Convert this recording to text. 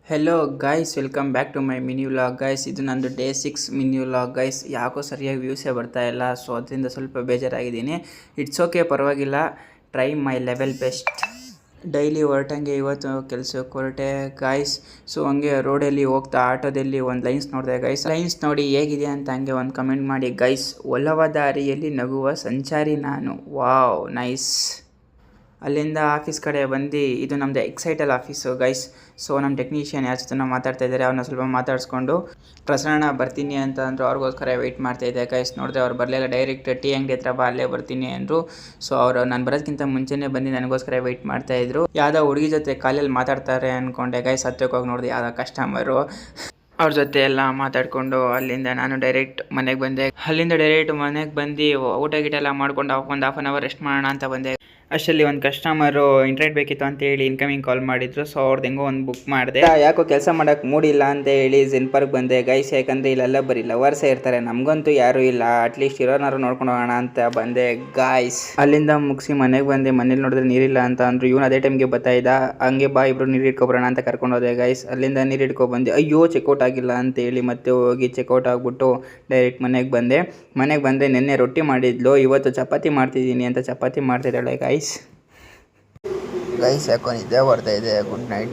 Hello guys, welcome back to my mini vlog guys. ಇದು ನಂದು day 6 mini vlog guys. ಯಾಕೋ ಸರಿಯಾಗಿ ವ್ಯೂಸೇ ಬರ್ತಾ ಇಲ್ಲ, ಸೊ ಅದರಿಂದ ಸ್ವಲ್ಪ ಬೇಜಾರಾಗಿದ್ದೀನಿ. ಇಟ್ಸ್ ಓಕೆ, ಪರವಾಗಿಲ್ಲ. Try my level best. Daily ಹೊರಟಂಗೆ ಇವತ್ತು ಕೆಲಸಕ್ಕೆ ಹೊರಟೆ ಗೈಸ್. ಸೊ ಹಂಗೆ ರೋಡಲ್ಲಿ ಹೋಗ್ತಾ ಆಟೋದಲ್ಲಿ ಒಂದು ಲೈನ್ಸ್ ನೋಡಿದೆ ಗೈಸ್. ಲೈನ್ಸ್ ನೋಡಿ ಹೇಗಿದೆ ಅಂತ ಹಂಗೆ ಒಂದು ಕಮೆಂಟ್ ಮಾಡಿ ಗೈಸ್. ಒಲವ ದಾರಿಯಲ್ಲಿ ನಗುವ ಸಂಚಾರಿ ನಾನು. Wow, nice. ಅಲ್ಲಿಂದ ಆಫೀಸ್ ಕಡೆ ಬಂದು, ಇದು ನಮ್ಮದು ಎಕ್ಸೈಟಲ್ ಆಫೀಸು ಗೈಸ್. ಸೊ ನಮ್ಮ ಟೆಕ್ನಿಷಿಯನ್ ಯಾರ ಜೊತೆ ಮಾತಾಡ್ತಾ ಇದ್ದಾರೆ, ಅವ್ರನ್ನ ಸ್ವಲ್ಪ ಮಾತಾಡಿಸ್ಕೊಂಡು ಪ್ರಸರಣ ಬರ್ತೀನಿ ಅಂತ ಅಂದರು. ಅವ್ರಿಗೋಸ್ಕರ ವೆಯ್ಟ್ ಮಾಡ್ತಾಯಿದ್ದೆ ಗೈಸ್. ನೋಡಿದೆ ಅವ್ರು ಬರಲಿಲ್ಲ, ಡೈರೆಕ್ಟ್ ಟೀ ಅಂಗಡಿ ಹತ್ರ ಬಾ, ಅಲ್ಲೇ ಬರ್ತೀನಿ ಅಂದರು. ಸೊ ಅವರು ನಾನು ಬರೋದಕ್ಕಿಂತ ಮುಂಚೆನೇ ಬಂದು ನನಗೋಸ್ಕರ ವೆಯ್ಟ್ ಮಾಡ್ತಾಯಿದ್ರು. ಯಾವುದೋ ಹುಡುಗಿ ಜೊತೆ ಕಾಲಲ್ಲಿ ಮಾತಾಡ್ತಾರೆ ಅಂದ್ಕೊಂಡೆ ಗೈಸ್. ಹತ್ತಿರಕ್ಕೆ ಹೋಗಿ ನೋಡಿದೆ ಯಾವುದೋ ಕಸ್ಟಮರು. ಅವ್ರ ಜೊತೆ ಎಲ್ಲ ಮಾತಾಡಿಕೊಂಡು ಅಲ್ಲಿಂದ ನಾನು ಡೈರೆಕ್ಟ್ ಮನೆಗೆ ಬಂದೆ. ಅಲ್ಲಿಂದ ಡೈರೆಕ್ಟ್ ಮನೆಗೆ ಬಂದು ಊಟ ಗೀಟ ಎಲ್ಲ ಮಾಡ್ಕೊಂಡು ಒಂದು ಹಾಫ್ ಆನ್ ಅವರ್ ರೆಸ್ಟ್ ಮಾಡೋಣ ಅಂತ ಬಂದೆ. ಅಷ್ಟರಲ್ಲಿ ಒಂದು ಕಸ್ಟಮರು ಇಂಟರ್ನೆಟ್ ಬೇಕಿತ್ತು ಅಂತ ಹೇಳಿ ಇನ್ಕಮಿಂಗ್ ಕಾಲ್ ಮಾಡಿದ್ರು. ಸೊ ಅವ್ರದ್ದು ಹೆಂಗೋ ಒಂದು ಬುಕ್ ಮಾಡಿದೆ. ಯಾಕೋ ಕೆಲಸ ಮಾಡೋಕ್ಕೆ ಮೂಡಿಲ್ಲ ಅಂತ ಹೇಳಿ ಜಿನ್ಪರ್ಗೆ ಬಂದೆ ಗೈಸ್. ಯಾಕಂದರೆ ಇಲ್ಲೆಲ್ಲ ಬರೀ ಲವರ್ಸೇ ಇರ್ತಾರೆ, ನಮಗಂತೂ ಯಾರೂ ಇಲ್ಲ. ಅಟ್ಲೀಸ್ಟ್ ಇರೋನಾರು ನೋಡ್ಕೊಂಡು ಹೋಗೋಣ ಅಂತ ಬಂದೆ ಗಾಯ್ಸ್. ಅಲ್ಲಿಂದ ಮುಗಿಸಿ ಮನೆಗೆ ಬಂದೆ. ಮನೇಲಿ ನೋಡಿದ್ರೆ ನೀರಿಲ್ಲ ಅಂತ ಅಂದರು. ಇವನು ಅದೇ ಟೈಮ್ಗೆ ಬರ್ತಾ ಇದ್ದ. ಹಂಗೆ ಬಾ ಇಬ್ಬರು ನೀರು ಇಟ್ಕೊಬರೋಣ ಅಂತ ಕರ್ಕೊಂಡು ಹೋದೆ ಗೈಸ್. ಅಲ್ಲಿಂದ ನೀರು ಇಟ್ಕೊಬಂದೆ. ಅಯ್ಯೋ ಚೆಕ್ಔಟ್ ಆಗಿಲ್ಲ ಅಂತೇಳಿ ಮತ್ತೆ ಹೋಗಿ ಚೆಕ್ಔಟ್ ಆಗಿಬಿಟ್ಟು ಡೈರೆಕ್ಟ್ ಮನೆಗೆ ಬಂದೆ. ನೆನ್ನೆ ರೊಟ್ಟಿ ಮಾಡಿದ್ಲು, ಇವತ್ತು ಚಪಾತಿ ಮಾಡ್ತಿದ್ದೀನಿ ಅಂತ ಚಪಾತಿ ಮಾಡ್ತಿದ್ದಾಳೆ ಗೈಸ್. ಯಾಕೋ ನಿದ್ದೆ ಬರ್ತಾ ಇದೆ. Good night.